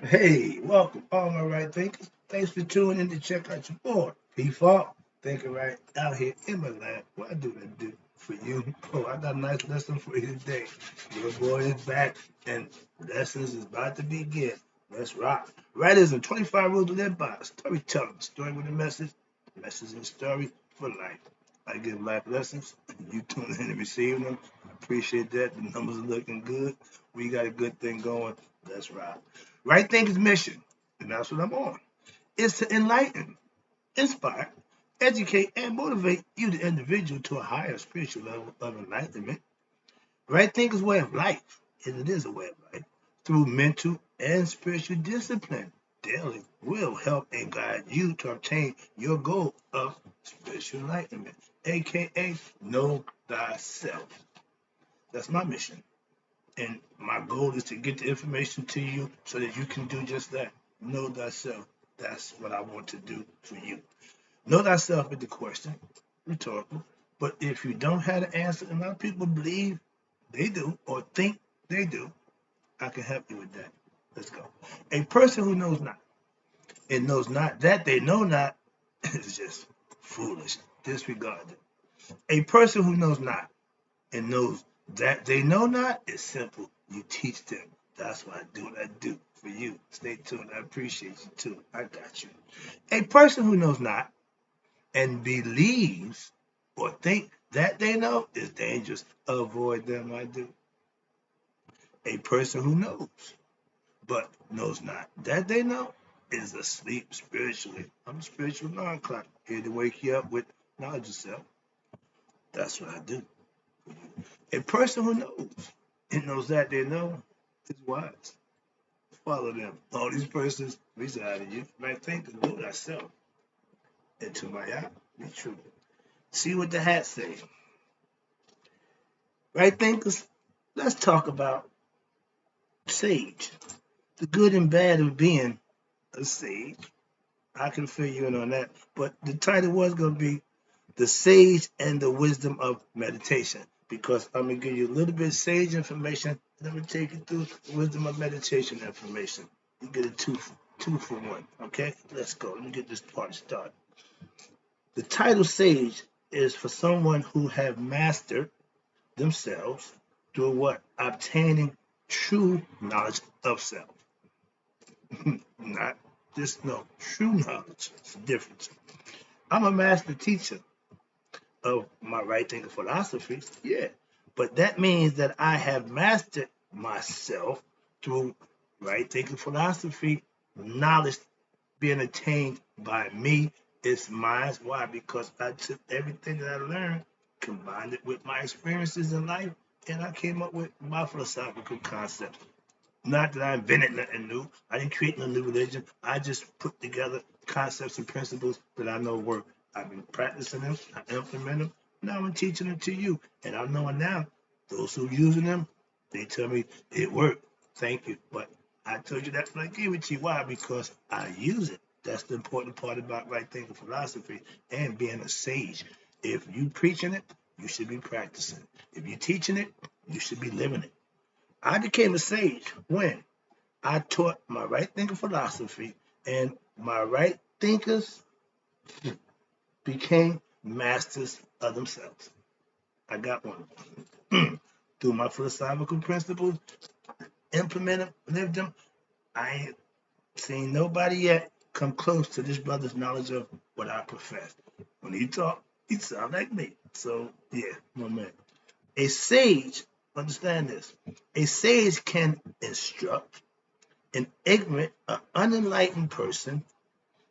Hey, welcome, all my right thinkers. Thanks for tuning in to check out your boy, P4. Thinking right out here in my lab. What I do that do for you? Oh, I got a nice lesson for you today. Your boy is back, and lessons is about to begin. Let's rock. Writers and 25 rules to live by. Storytelling. Story with a message and story for life. I give life lessons. You tune in and receive them. I appreciate that. The numbers are looking good. We got a good thing going. Let's rock. Right Thinkers mission, and that's what I'm on, is to enlighten, inspire, educate, and motivate you, the individual, to a higher spiritual level of enlightenment. Right Thinkers way of life, and it is a way of life, through mental and spiritual discipline daily will help and guide you to obtain your goal of spiritual enlightenment, aka know thyself. That's my mission. And my goal is to get the information to you so that you can do just that. Know thyself. That's what I want to do for you. Know thyself is the question, rhetorical. But if you don't have the answer, and a lot of people believe they do or think they do, I can help you with that. Let's go. A person who knows not and knows not that they know not is just foolish. Disregard it. A person who knows not and knows that they know not is simple. You teach them. That's why I do what I do for you. Stay tuned. I appreciate you too. I got you. A person who knows not and believes or think that they know is dangerous. Avoid them. I do. A person who knows but knows not that they know is asleep spiritually. I'm a spiritual alarm clock here to wake you up with knowledge of self. That's what I do. A person who knows and knows that they know is wise. Follow them. All these persons reside in you. Right think and know thyself. And to my eye, be true. See what the hat say. Right thinkers, let's talk about sage. The good and bad of being a sage. I can fill you in on that. But the title was going to be The Sage and the Wisdom of Meditation. Because I'm going to give you a little bit of sage information, and I'm going to take you through the wisdom of meditation information. You get a two for one. Okay, let's go. Let me get this part started. The title sage is for someone who have mastered themselves through what? Obtaining true knowledge of self. Not just no, true knowledge. It's a difference. I'm a master teacher of my right thinking philosophy, yeah. But that means that I have mastered myself through right thinking philosophy, knowledge being attained by me. It's mine. Why? Because I took everything that I learned, combined it with my experiences in life, and I came up with my philosophical concepts. Not that I invented nothing new. I didn't create no new religion. I just put together concepts and principles that I know work. I've been practicing them. I implement them. Now I'm teaching them to you. And I know now, those who are using them, they tell me it worked. Thank you. But I told you that when I gave it to you. Why? Because I use it. That's the important part about right thinking philosophy and being a sage. If you preaching it, you should be practicing. If you're teaching it, you should be living it. I became a sage when I taught my right thinking philosophy, and my right thinkers became masters of themselves. I got one. Through my philosophical principles, implement them, live them. I ain't seen nobody yet come close to this brother's knowledge of what I profess. When he talk, he sound like me. So yeah, my man. A sage, understand this. A sage can instruct an ignorant, unenlightened person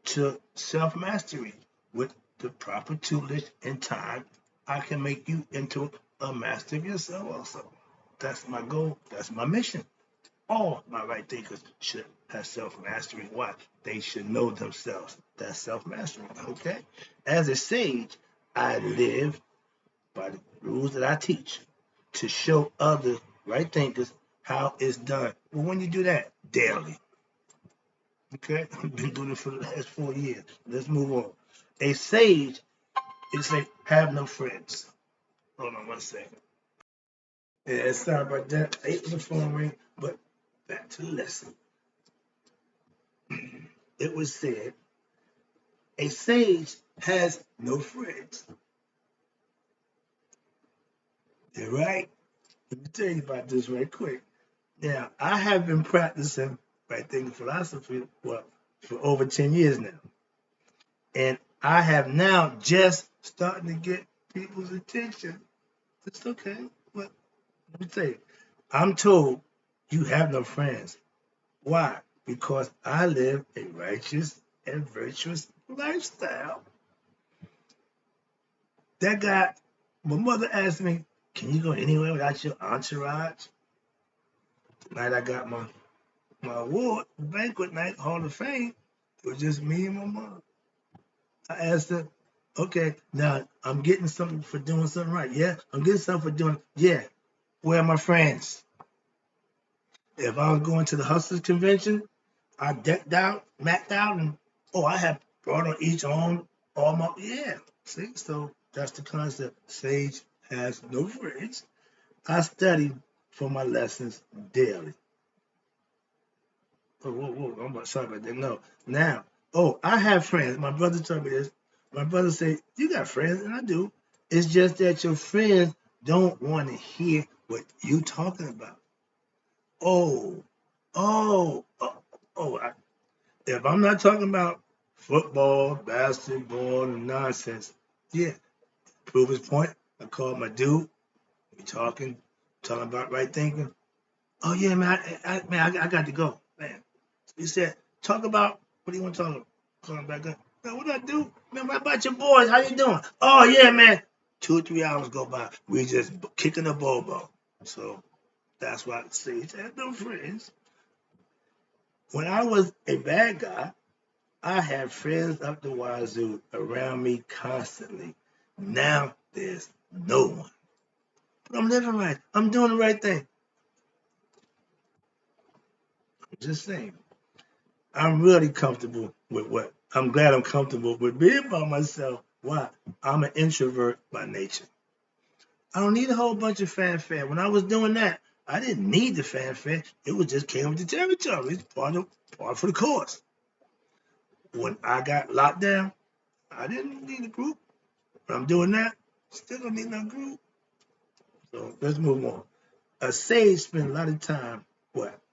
to self mastery. With the proper tutelage and time, I can make you into a master of yourself also. That's my goal. That's my mission. All my right thinkers should have self mastery. Why? They should know themselves. That's self mastery. Okay? As a sage, I live by the rules that I teach to show other right thinkers how it's done. Well, when you do that daily, okay, I've been doing it for the last 4 years. Let's move on. A sage is a have no friends. Hold on one second. Yeah, sorry about that. I ate the phone ring, but back to the lesson. it was said, a sage has no friends. You're right. Let me tell you about this right quick. Now, I have been practicing right thinking philosophy for over 10 years now. And I have now just starting to get people's attention. It's okay. But let me tell you, I'm told you have no friends. Why? Because I live a righteous and virtuous lifestyle. That guy, my mother asked me, can you go anywhere without your entourage? Tonight I got my award, banquet night, Hall of Fame. It was just me and my mom. I asked her, okay, now I'm getting something for doing something right. Yeah, I'm getting something for doing, yeah. Where are my friends? If I was going to the Hustlers Convention, I decked out, mapped out, and I have brought on each on all my, yeah. See, so that's the concept. Sage has no friends. I study for my lessons daily. Whoa, I'm sorry about that. No. Now, I have friends. My brother told me this. My brother said, you got friends, and I do. It's just that your friends don't want to hear what you talking about. Oh, oh, oh, if I'm not talking about football, basketball, and nonsense, yeah, prove his point. I called my dude. We talking about right thinking. Oh yeah, man, I got to go, man. He said, talk about, what do you want to talk about? Calling back up. Man, what I do? Man, what about your boys? How you doing? Oh, yeah, man. 2 or 3 hours go by. We just kicking the ball. So that's why I say I had no friends. When I was a bad guy, I had friends up the wazoo around me constantly. Now there's no one. But I'm living right. I'm doing the right thing. I'm just saying. I'm really comfortable with what I'm glad I'm comfortable with being by myself. Why? I'm an introvert by nature. I don't need a whole bunch of fanfare. When I was doing that, I didn't need the fanfare. It was just came with the territory. It's part for the course. When I got locked down, I didn't need a group. But I'm doing that, still don't need no group. So let's move on. A sage spends a lot of time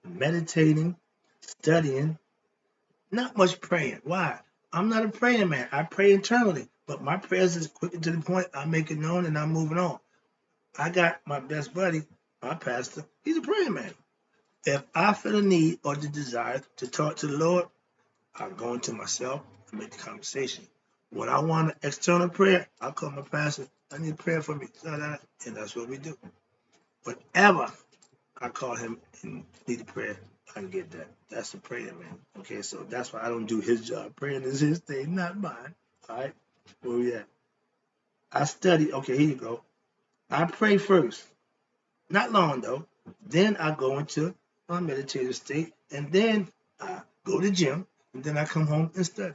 meditating, studying, not much praying. Why? I'm not a praying man. I pray internally, but my prayers is quick and to the point. I make it known and I'm moving on. I got my best buddy, my pastor. He's a praying man. If I feel a need or the desire to talk to the Lord, I go into myself and make the conversation. When I want an external prayer, I call my pastor. I need prayer for me. And that's what we do. Whatever I call him and need a prayer, I can get that. That's a prayer, man. Okay, so that's why I don't do his job. Praying is his thing, not mine. All right, where we at? I study. Okay, here you go. I pray first, not long though. Then I go into my meditative state, and then I go to the gym, and then I come home and study.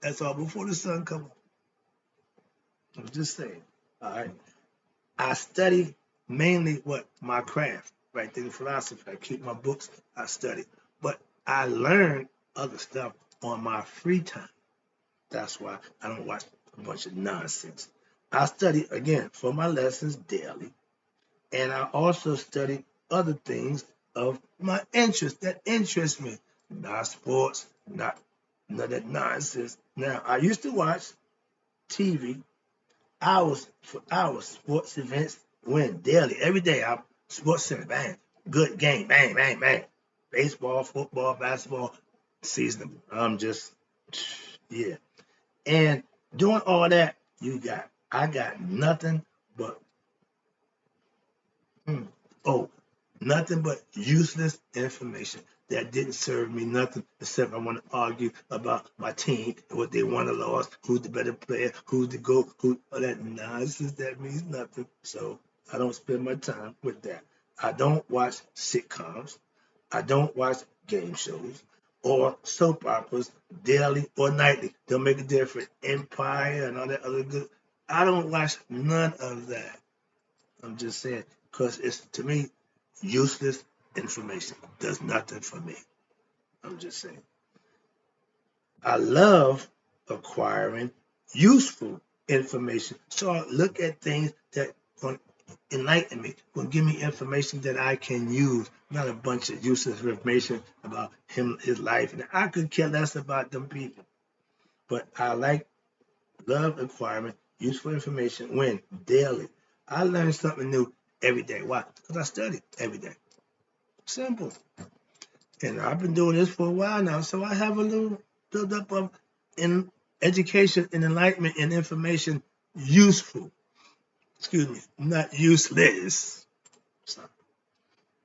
That's all before the sun comes up. I'm just saying. All right. I study mainly my craft, right? The philosophy. I keep my books, I study. But I learn other stuff on my free time. That's why I don't watch a bunch of nonsense. I study again for my lessons daily. And I also study other things of my interest that interest me. Not sports, not none of that nonsense. Now I used to watch TV hours for hours, sports events, win daily, every day. I'm sports center, bang, good game, bang, bang, bang. Baseball, football, basketball, seasonable. I'm just, yeah. And doing all that, I got nothing but Hmm. Oh, nothing but useless information that didn't serve me nothing except I want to argue about my team and what they won or lost, who's the better player, who's the GOAT, who all that nonsense that means nothing. So I don't spend my time with that. I don't watch sitcoms. I don't watch game shows or soap operas daily or nightly. Don't make a difference. Empire and all that other good. I don't watch none of that. I'm just saying, because it's to me useless information. Does nothing for me. I'm just saying. I love acquiring useful information. So I look at things that going to enlighten me, will give me information that I can use, not a bunch of useless information about him, his life. And I could care less about them people. But I love acquiring useful information when daily. I learn something new every day. Why? Because I study every day. Simple. And I've been doing this for a while now, so I have a little build-up of in education and enlightenment and information useful. Excuse me, not useless. So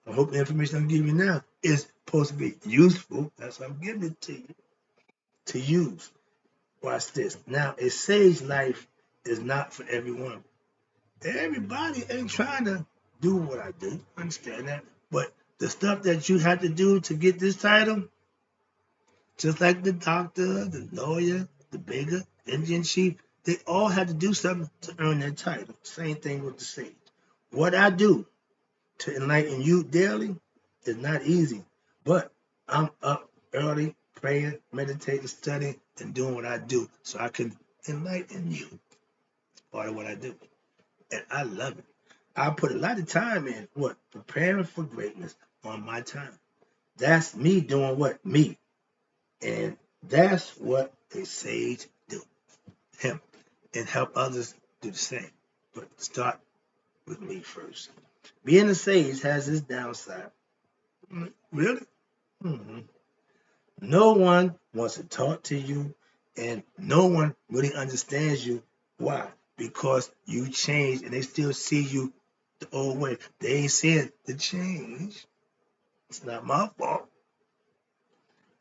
I hope the information I'm giving you now is supposed to be useful. That's why I'm giving it to you to use. Watch this. Now, a sage life is not for everyone. Everybody ain't trying to do what I do. Understand that? But the stuff that you have to do to get this title, just like the doctor, the lawyer, the beggar, Indian chief, they all had to do something to earn their title. Same thing with the sage. What I do to enlighten you daily is not easy, but I'm up early, praying, meditating, studying, and doing what I do so I can enlighten you. Part of what I do. And I love it. I put a lot of time in what? Preparing for greatness on my time. That's me doing what? Me. And that's what a sage do. Him. And help others do the same. But start with me first. Being a sage has its downside. Really? Mm-hmm. No one wants to talk to you, and no one really understands you. Why? Because you changed and they still see you the old way. They ain't said the change. It's not my fault.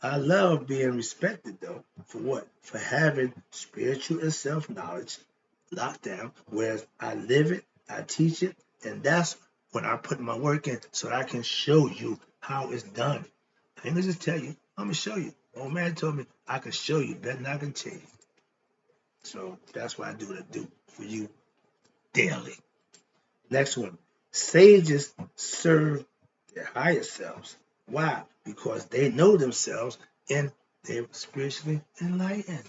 I love being respected though. For what? For having spiritual and self-knowledge locked down. Whereas I live it, I teach it, and that's when I put my work in so I can show you how it's done. I ain't gonna just tell you, I'm gonna show you. Old man told me I can show you better than I can tell you. So that's why I do what I do for you daily. Next one. Sages serve their higher selves. Why? Because they know themselves and they're spiritually enlightened.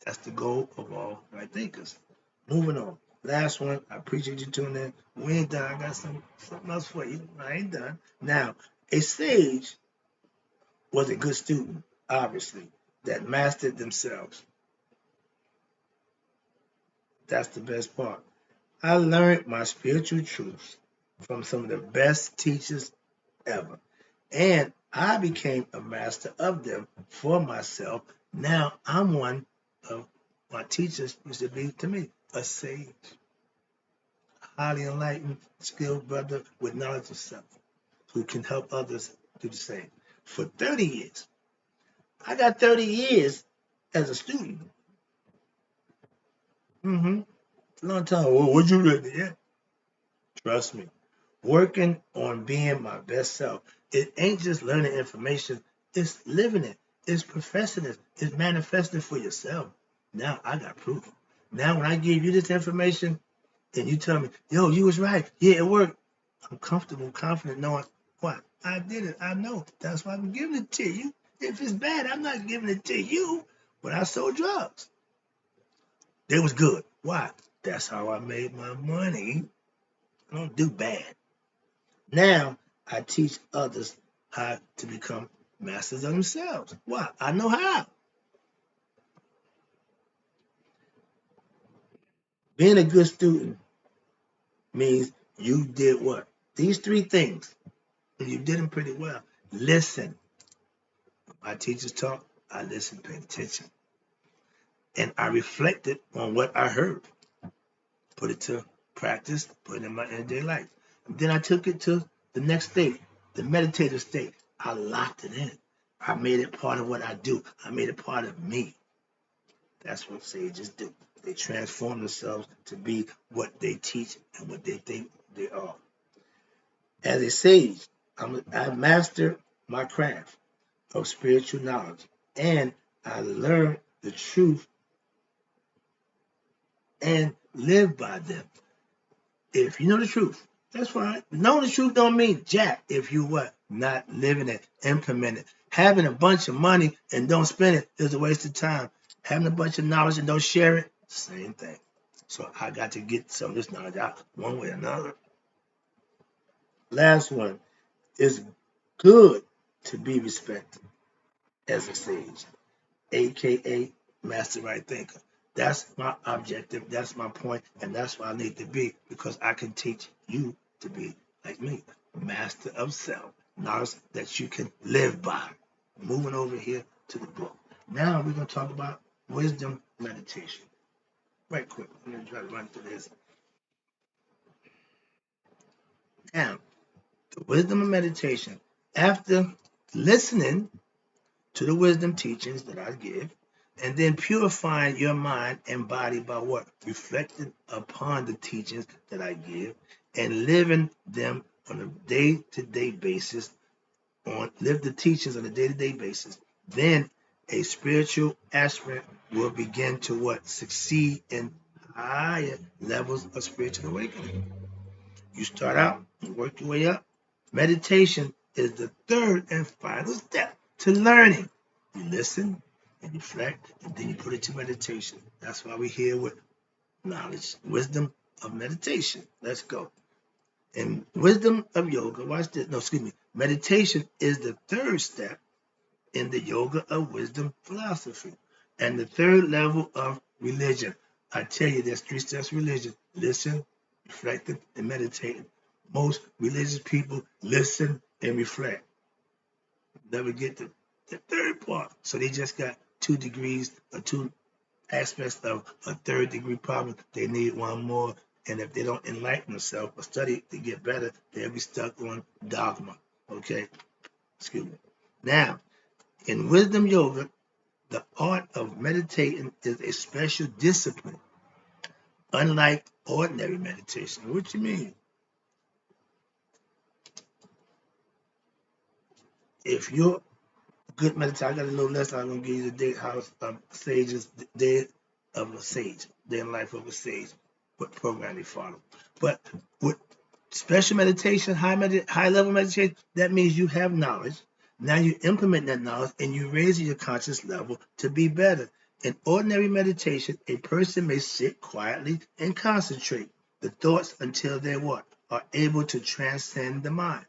That's the goal of all right thinkers. Moving on. Last one. I appreciate you tuning in. We ain't done. I got something else for you. I ain't done. Now, a sage was a good student, obviously, that mastered themselves. That's the best part. I learned my spiritual truths from some of the best teachers ever. And I became a master of them for myself. Now I'm one of my teachers used to be to me, a sage, highly enlightened, skilled brother with knowledge of self who can help others do the same. For 30 years. I got 30 years as a student. Mm-hmm. Long time. Well, what you read? Yeah. Trust me. Working on being my best self. It ain't just learning information, it's living it, it's professing it, it's manifesting for yourself. Now I got proof. Now when I give you this information and you tell me, yo, you was right, yeah, it worked, I'm comfortable, confident, knowing what? I did it, I know. That's why I'm giving it to you. If it's bad, I'm not giving it to you. When I sold drugs, they was good. Why? That's how I made my money. I don't do bad. Now I teach others how to become masters of themselves. Why? I know how. Being a good student means you did what? These three things. And you did them pretty well. Listen. My teachers talk, I listened, paid attention. And I reflected on what I heard. Put it to practice, put it in my everyday life. And then I took it to the next state, the meditative state. I locked it in. I made it part of what I do. I made it part of me. That's what sages do. They transform themselves to be what they teach and what they think they are. As a sage, I mastered my craft of spiritual knowledge and I learned the truth and live by them. If you know the truth, that's fine. Knowing the truth don't mean jack if you what? Not living it, implement it, Having a bunch of money and don't spend it is a waste of time. Having a bunch of knowledge and don't share it, same thing. So I got to get some of this knowledge out one way or another. Last one, it's good to be respected as a sage, aka master right thinker. That's my objective, that's my point, and that's what I need to be, because I can teach you to be like me, master of self, knowledge that you can live by. Moving over here to the book. Now we're going to talk about wisdom meditation. Right quick, I'm going to try to run through this. Now, the wisdom of meditation, after listening to the wisdom teachings that I give, and then purifying your mind and body by what? Reflecting upon the teachings that I give and living them on a day-to-day basis, live the teachings on a day-to-day basis, then a spiritual aspirant will begin to what? Succeed in higher levels of spiritual awakening. You start out and work your way up. Meditation is the third and final step to learning. You listen and reflect, and then you put it to meditation. That's why we're here with knowledge, wisdom of meditation. Let's go. And wisdom of yoga, watch this. No, excuse me. Meditation is the third step in the yoga of wisdom philosophy and the third level of religion. I tell you, there's 3 steps of religion: listen, reflecting, and meditating. Most religious people listen and reflect, never get the third part. So they just got 2 degrees or 2 aspects of a third degree problem. They need one more. And if they don't enlighten themselves or study to get better, they'll be stuck on dogma. Okay? Excuse me. Now, in wisdom yoga, the art of meditating is a special discipline, unlike ordinary meditation. What you mean? If you're a good meditator, I got a little lesson I'm going to give you today, how sages, day of a sage, day in life of a sage, what program they follow. But with special meditation, high level meditation, that means you have knowledge. Now you implement that knowledge and you raise your conscious level to be better. In ordinary meditation, a person may sit quietly and concentrate the thoughts until they what? Are able to transcend the mind.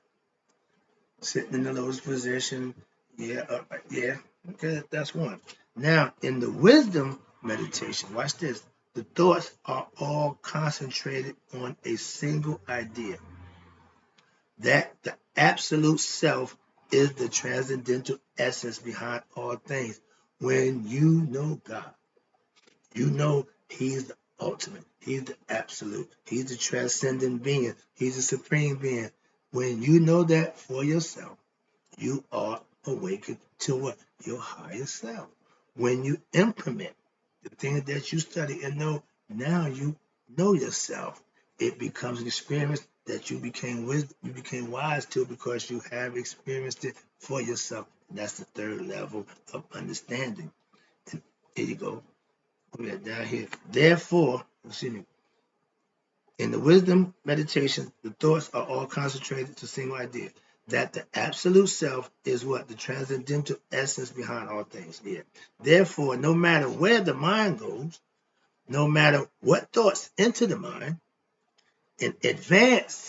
Sitting in the lotus position, okay, that's one. Now, in the wisdom meditation, watch this. The thoughts are all concentrated on a single idea, that the absolute self is the transcendental essence behind all things. When you know God, you know He's the ultimate, He's the absolute, He's the transcendent being, He's the supreme being. When you know that for yourself, you are awakened to what? Your higher self. When you implement the things that you study and know, now you know yourself. It becomes an experience that you became wise to, because you have experienced it for yourself. And that's the third level of understanding. And here you go. We are down here. Therefore, excuse me, in the wisdom meditation, the thoughts are all concentrated to a single idea, that the absolute self is what? The transcendental essence behind all things. Yeah. Therefore, no matter where the mind goes, no matter what thoughts enter the mind, an advanced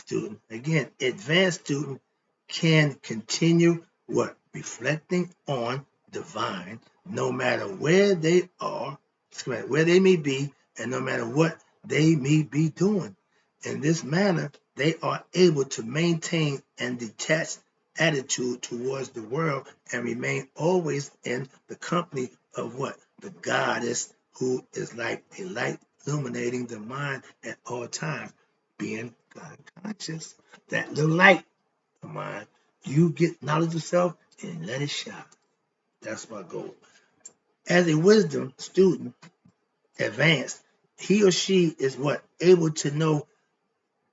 student can continue what? Reflecting on divine, no matter where they are, where they may be, and no matter what they may be doing. In this manner, they are able to maintain an detached attitude towards the world and remain always in the company of what? The goddess, who is like a light illuminating the mind at all times, being God conscious. That little light of mine, you get knowledge of self and let it shine. That's my goal. As a wisdom student, advanced, he or she is what? Able to know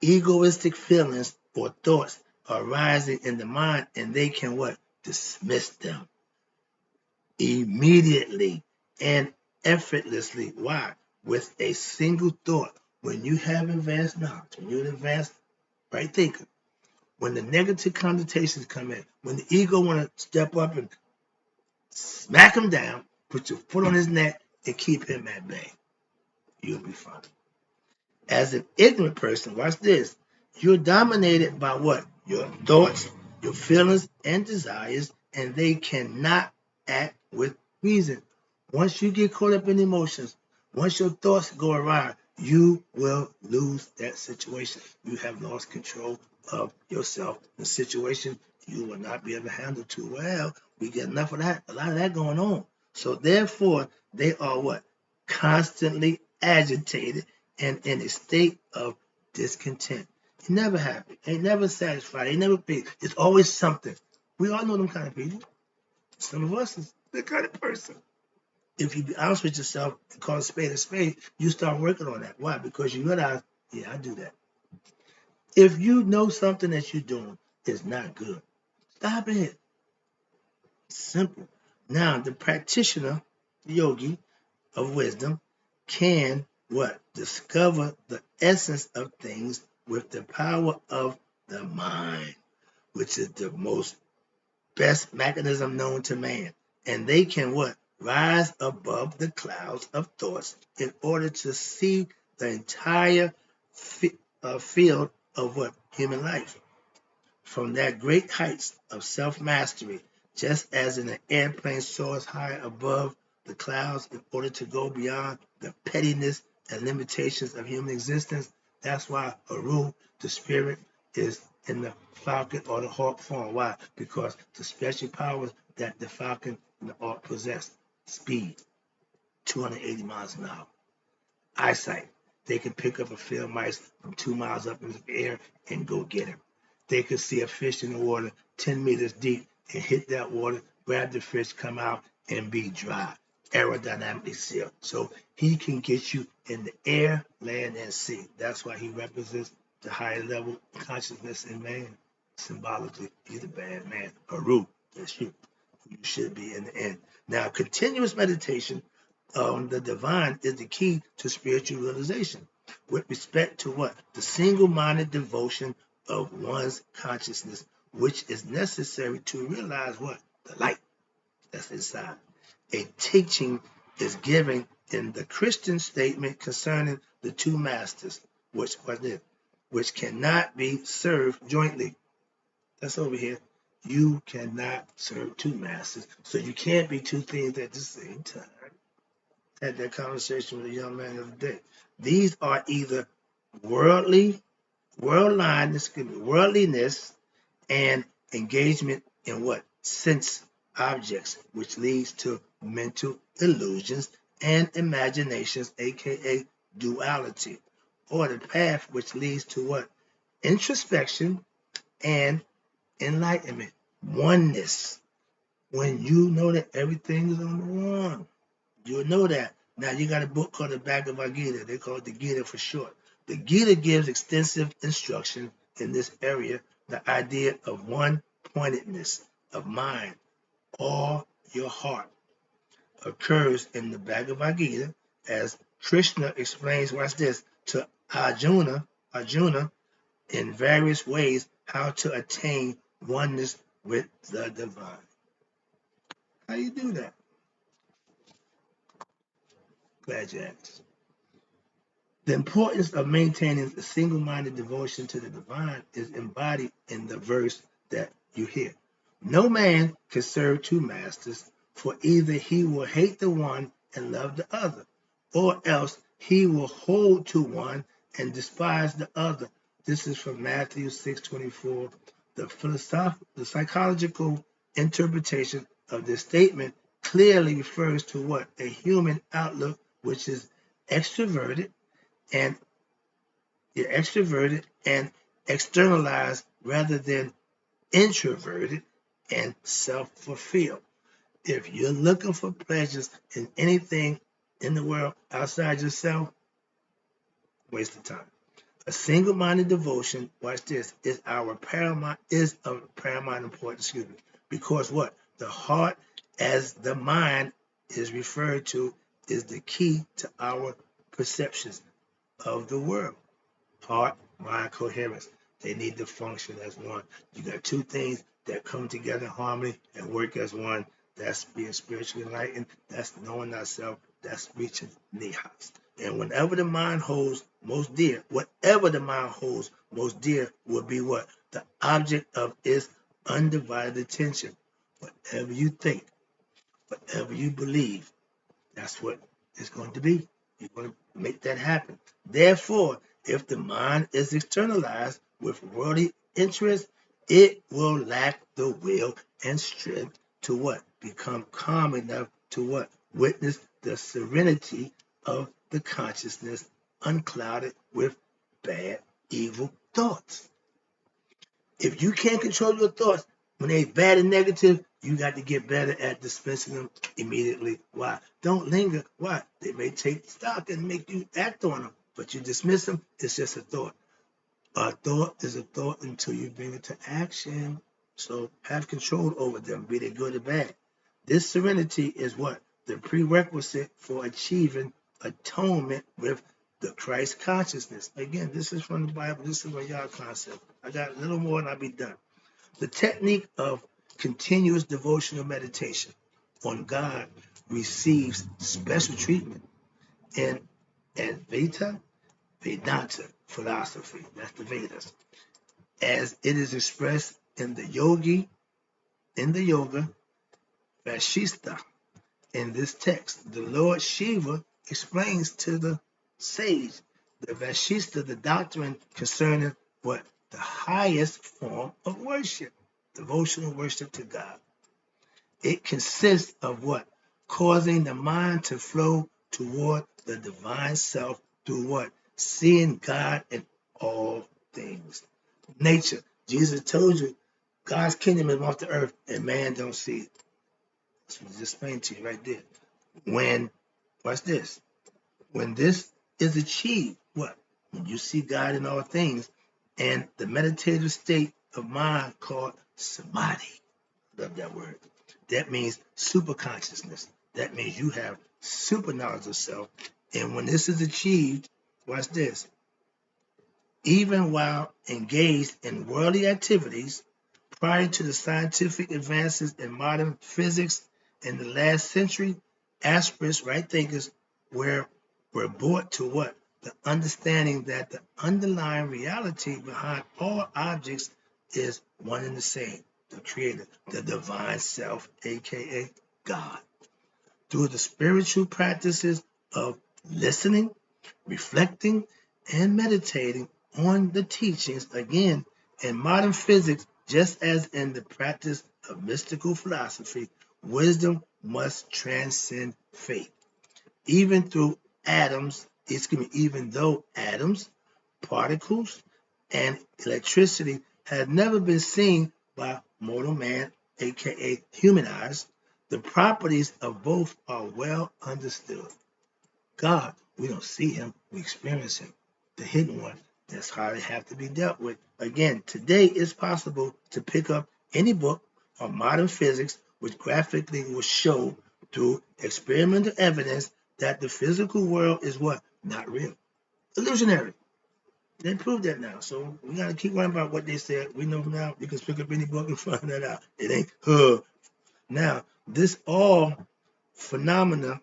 egoistic feelings or thoughts arising in the mind, and they can what? Dismiss them immediately and effortlessly. Why? With a single thought. When you have advanced knowledge, when you're an advanced right thinker, when the negative connotations come in, when the ego want to step up and Smack him down, put your foot on his neck, and keep him at bay. You'll be fine. As an ignorant person, watch this. You're dominated by what? Your thoughts, your feelings, and desires, and they cannot act with reason. Once you get caught up in emotions, once your thoughts go awry, you will lose that situation. You have lost control of yourself. The situation you will not be able to handle too well. We get enough of that, a lot of that going on. So therefore, they are what? Constantly agitated and in a state of discontent. He never happy, ain't never satisfied, ain't never peace. It's always something. We all know them kind of people. Some of us is that kind of person. If you be honest with yourself and call a spade, you start working on that. Why? Because you realize, yeah, I do that. If you know something that you're doing is not good, stop it. Simple. Now, the practitioner, the yogi of wisdom, can what? Discover the essence of things with the power of the mind, which is the most best mechanism known to man. And they can what? Rise above the clouds of thoughts in order to see the entire field of what? Human life. From that great heights of self-mastery, just as an airplane soars high above the clouds in order to go beyond the pettiness and limitations of human existence. That's why Haru, the spirit, is in the falcon or the hawk form. Why? Because the special powers that the falcon and the hawk possess: speed, 280 miles an hour; eyesight, they can pick up a field mice from 2 miles up in the air and go get him. They could see a fish in the water 10 meters deep and hit that water, grab the fish, come out, and be dry, aerodynamically sealed. So he can get you in the air, land, and sea. That's why he represents the higher level consciousness in man. Symbolically, he's a bad man. Haru, that's you. You should be in the end. Now, continuous meditation on the divine is the key to spiritual realization with respect to what? The single-minded devotion of one's consciousness, which is necessary to realize what? The light that's inside. A teaching is given in the Christian statement concerning the two masters, which was it? Which cannot be served jointly. That's over here. You cannot serve two masters, so you can't be two things at the same time. Had that conversation with a young man the other day. These are either worldliness and engagement in what? Sense objects, which leads to mental illusions and imaginations, aka duality, or the path which leads to what? Introspection and enlightenment, oneness. When you know that everything is on the one, you'll know that. Now you got a book called the Bhagavad Gita. They call it the Gita for short. The Gita gives extensive instruction in this area. The idea of one pointedness of mind, all your heart, occurs in the Bhagavad Gita as Krishna explains, watch this, to Arjuna in various ways how to attain oneness with the divine. How you do that? Glad you asked. The importance of maintaining a single-minded devotion to the divine is embodied in the verse that you hear. No man can serve two masters, for either he will hate the one and love the other, or else he will hold to one and despise the other. This is from Matthew 6:24. The psychological interpretation of this statement clearly refers to what? A human outlook which is extroverted and externalized rather than introverted and self-fulfilled. If you're looking for pleasures in anything in the world outside yourself, waste of time. A single-minded devotion, watch this, is of paramount importance, because what? The heart, as the mind is referred to, is the key to our perceptions of the world. Heart, mind, coherence. They need to function as one. You got two things that come together in harmony and work as one. That's being spiritually enlightened. That's knowing ourselves. That's reaching nihas. And whenever the mind holds most dear, whatever the mind holds most dear will be what? The object of its undivided attention. Whatever you think, whatever you believe, that's what it's going to be. You're going to make that happen. Therefore, if the mind is externalized with worldly interest, it will lack the will and strength to what? Become calm enough to what? Witness the serenity of the consciousness unclouded with bad, evil thoughts. If you can't control your thoughts when they're bad and negative, you got to get better at dispensing them immediately. Why? Don't linger. Why? They may take stock and make you act on them, but you dismiss them. It's just a thought. A thought is a thought until you bring it to action. So have control over them, be they good or bad. This serenity is what? The prerequisite for achieving atonement with the Christ consciousness. Again, this is from the Bible. This is a y'all concept. I got a little more and I'll be done. The technique of continuous devotional meditation on God receives special treatment in Advaita Vedanta philosophy. That's the Vedas. As it is expressed in the yoga Vashista. In this text, the Lord Shiva explains to the sage, the Vashista, the doctrine concerning what? The highest form of worship, devotional worship to God. It consists of what? Causing the mind to flow toward the divine self through what? Seeing God in all things. Nature. Jesus told you God's kingdom is off the earth and man don't see it. That's what I just explained to you right there. Watch this. When this is achieved, what? When you see God in all things and the meditative state of mind called samadhi. Love that word. That means super consciousness. That means you have super knowledge of self. And when this is achieved, watch this. Even while engaged in worldly activities, prior to the scientific advances in modern physics in the last century, aspirists, right thinkers, were brought to what? The understanding that the underlying reality behind all objects is one and the same, the creator, the divine self, aka God. Through the spiritual practices of listening, reflecting, and meditating on the teachings, again, in modern physics, just as in the practice of mystical philosophy, wisdom must transcend faith. Even though atoms, particles, and electricity have never been seen by mortal man, aka human eyes, the properties of both are well understood. God, we don't see him, we experience him. The hidden one, that's how they have to be dealt with. Again, today it's possible to pick up any book on modern physics which graphically will show through experimental evidence that the physical world is what? Not real. Illusionary. They proved that now. So we got to keep worrying about what they said. We know now you can pick up any book and find that out. It ain't her. Now, this all phenomena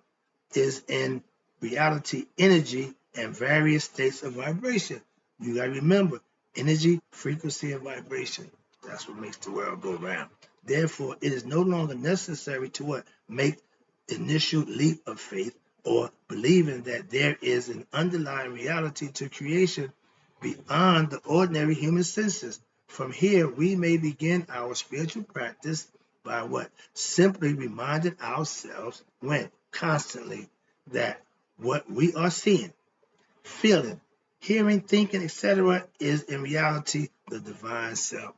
is in reality energy and various states of vibration. You got to remember energy, frequency, and vibration. That's what makes the world go round. Therefore, it is no longer necessary to what? Make initial leap of faith or believing that there is an underlying reality to creation beyond the ordinary human senses. From here, we may begin our spiritual practice by what? Simply reminding ourselves when constantly that what we are seeing, feeling, hearing, thinking, etc., is in reality the divine self.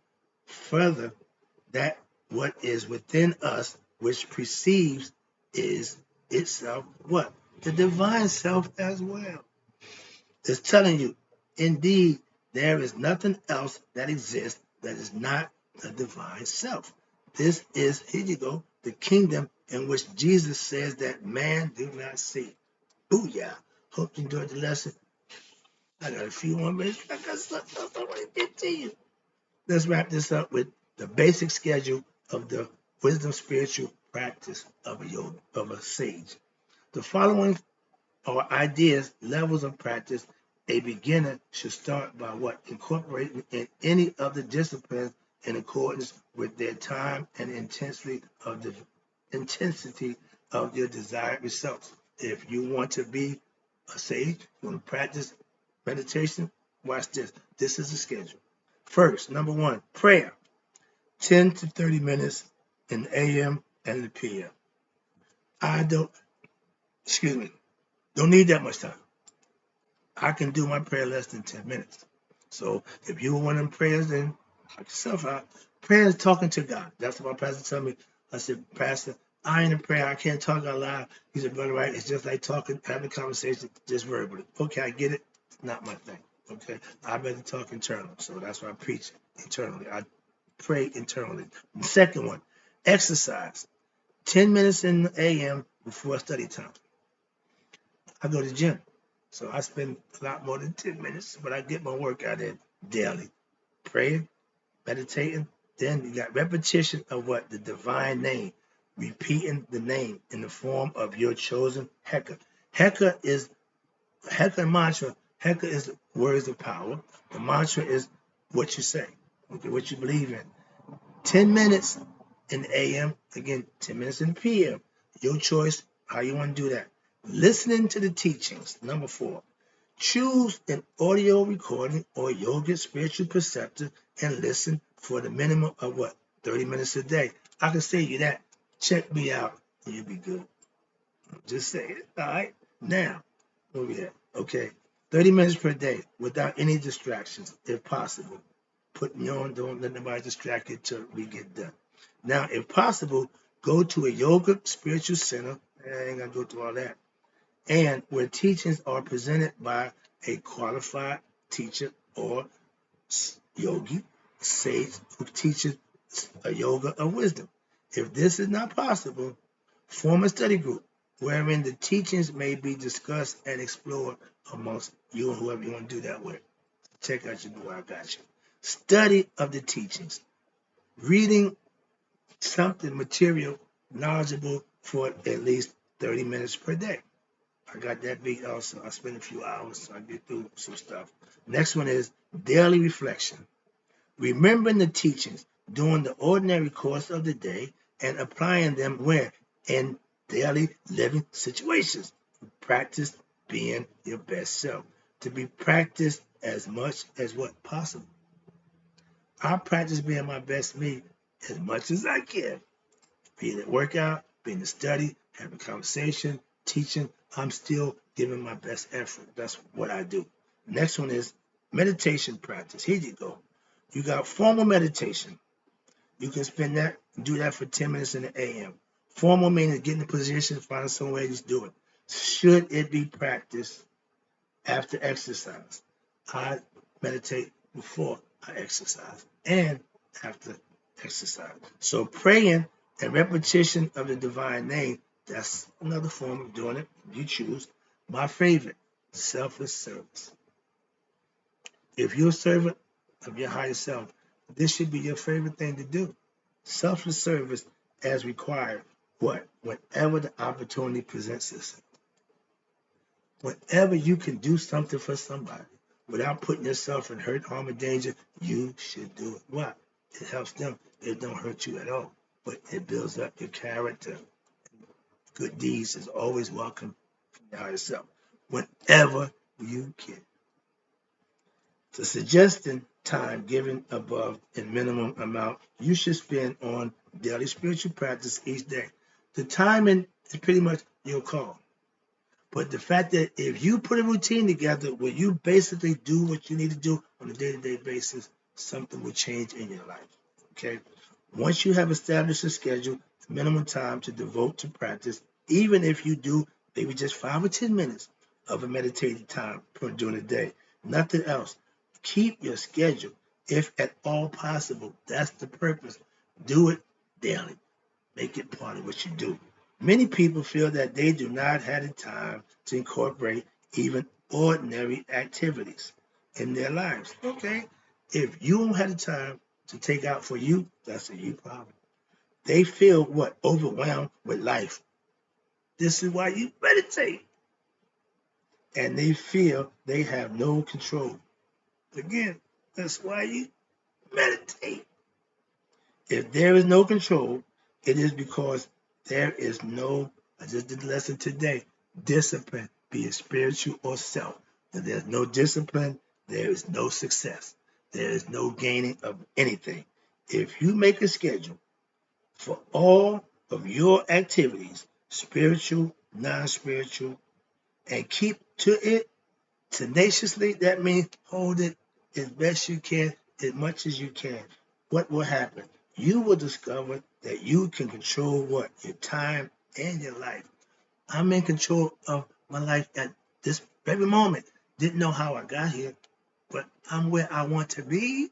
Further, that what is within us, which perceives, is itself what? The divine self as well. It's telling you, indeed, there is nothing else that exists that is not the divine self. This is, here you go, the kingdom in which Jesus says that man do not see. Booyah. Hope you enjoyed the lesson. I got a few more minutes. I got something else I want to get to you. Let's wrap this up with the basic schedule of the Wisdom Spiritual practice of a sage. The following are ideas, levels of practice. A beginner should start by what? Incorporating in any of the disciplines in accordance with their time and intensity of their desired results. If you want to be a sage, you want to practice meditation, watch this. This is the schedule. First, number one, prayer. 10 to 30 minutes in the AM and the PM. I don't, excuse me, don't need that much time. I can do my prayer less than 10 minutes. So if you want them prayers, then knock yourself out. Prayer is talking to God. That's what my pastor told me. I said, Pastor, I ain't in prayer. I can't talk out loud. He said, Brother Wright, it's just like talking, having a conversation, just verbally. Okay, I get it. It's not my thing. Okay, I better talk internal. So that's why I preach internally. I pray internally. The second one, exercise. 10 minutes in the AM before study time. I go to the gym. So I spend a lot more than 10 minutes, but I get my workout in daily. Praying, meditating. Then you got repetition of what? The divine name. Repeating the name in the form of your chosen Heka. Heka is Heka mantra. Heka is words of power. The mantra is what you say, okay, what you believe in. 10 minutes in the AM, again, 10 minutes in the PM. Your choice, how you want to do that. Listening to the teachings. Number 4. Choose an audio recording or yoga spiritual preceptor and listen for the minimum of what? 30 minutes a day. I can say you that. Check me out and you'll be good. Just say it. All right. Now, where we at? Okay. 30 minutes per day without any distractions, if possible. Put me on, don't let nobody distract you till we get done. Now, if possible, go to a yoga spiritual center. I ain't gonna go through all that. And where teachings are presented by a qualified teacher or yogi, sage who teaches a yoga of wisdom. If this is not possible, form a study group wherein the teachings may be discussed and explored amongst you and whoever you want to do that with. Check out your boy, I got you. Study of the teachings. Reading something material, knowledgeable for at least 30 minutes per day. I got that beat also. I spend a few hours so I get through some stuff. Next one is daily reflection. Remembering the teachings during the ordinary course of the day and applying them where? In daily living situations. Practice being your best self. To be practiced as much as what possible. I practice being my best me as much as I can. Being at workout, being in study, having conversation, teaching, I'm still giving my best effort. That's what I do. Next one is meditation practice. Here you go. You got formal meditation. You can do that for 10 minutes in the AM. Formal means get in a position, find some way to do it. Should it be practiced after exercise? I meditate before I exercise and after exercise. So praying and repetition of the divine name, that's another form of doing it. You choose. My favorite, selfless service. If you're a servant of your higher self, this should be your favorite thing to do. Selfless service as required. What? Whenever the opportunity presents itself. Whenever you can do something for somebody without putting yourself in hurt, harm, or danger, you should do it. Why? It helps them. It don't hurt you at all, but it builds up your character. Good deeds is always welcome from your higher self. Whenever you can. The suggested time given above in minimum amount you should spend on daily spiritual practice each day. The timing is pretty much your call. But the fact that if you put a routine together where you basically do what you need to do on a day-to-day basis, something will change in your life. Okay? Once you have established a schedule, minimum time to devote to practice, even if you do maybe just 5 or 10 minutes of a meditative time during the day, nothing else. Keep your schedule if at all possible. That's the purpose. Do it daily. Make it part of what you do. Many people feel that they do not have the time to incorporate even ordinary activities in their lives. Okay, if you don't have the time to take out for you, that's a you problem. They feel what? Overwhelmed with life. This is why you meditate. And they feel they have no control. Again, that's why you meditate. If there is no control, it is because there is no, I just did the lesson today, discipline, be it spiritual or self. If there's no discipline, there is no success. There is no gaining of anything. If you make a schedule for all of your activities, spiritual, non-spiritual, and keep to it tenaciously, that means hold it as best you can, as much as you can. What will happen? You will discover that you can control what? Your time and your life. I'm in control of my life at this very moment. Didn't know how I got here, but I'm where I want to be.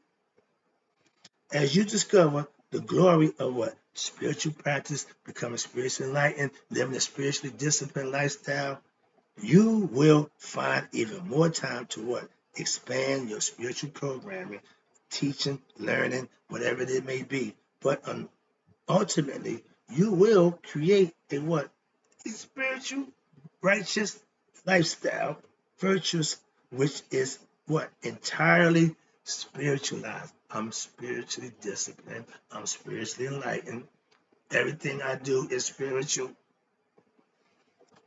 As you discover the glory of what? Spiritual practice, becoming spiritually enlightened, living a spiritually disciplined lifestyle, you will find even more time to what? Expand your spiritual programming, teaching, learning, whatever it may be. But ultimately, you will create a what? A spiritual, righteous lifestyle, virtuous, which is what? Entirely spiritualized. I'm spiritually disciplined. I'm spiritually enlightened. Everything I do is spiritual.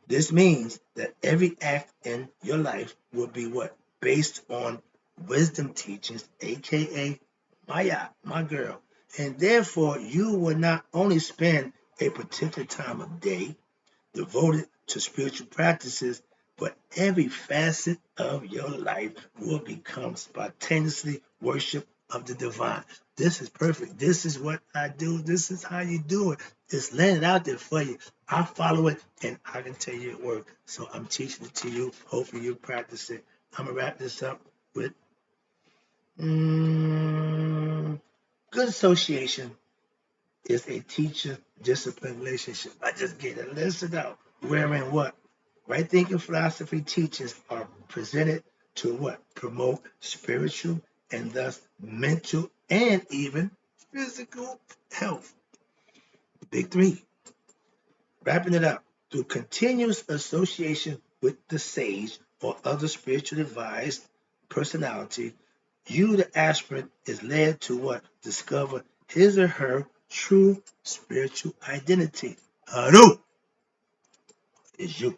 This means that every act in your life will be what? Based on wisdom teachings, aka Maya, my girl. And therefore, you will not only spend a particular time of day devoted to spiritual practices, but every facet of your life will become spontaneously worship of the divine. This is perfect. This is what I do. This is how you do it. It's laying it out there for you. I follow it, and I can tell you it works. So I'm teaching it to you. Hopefully you practice it. I'm going to wrap this up with good association is a teacher discipline relationship. I just get it listed out. Wherein what? Right thinking philosophy teachings are presented to what? Promote spiritual and thus mental and even physical health. Big three. Wrapping it up. Through continuous association with the sage or other spiritual advised personality, you, the aspirant, is led to what? Discover his or her true spiritual identity. Haru is you.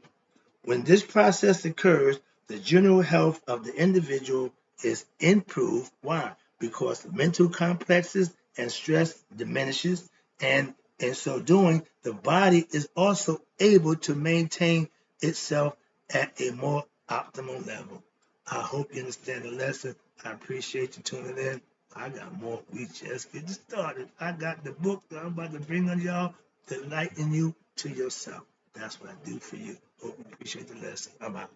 When this process occurs, the general health of the individual is improved. Why? Because the mental complexes and stress diminishes, and in so doing, the body is also able to maintain itself at a more optimal level. I hope you understand the lesson. I appreciate you tuning in. I got more. We just getting started. I got the book that I'm about to bring on y'all to enlighten you to yourself. That's what I do for you. Hope you appreciate the lesson. I'm out.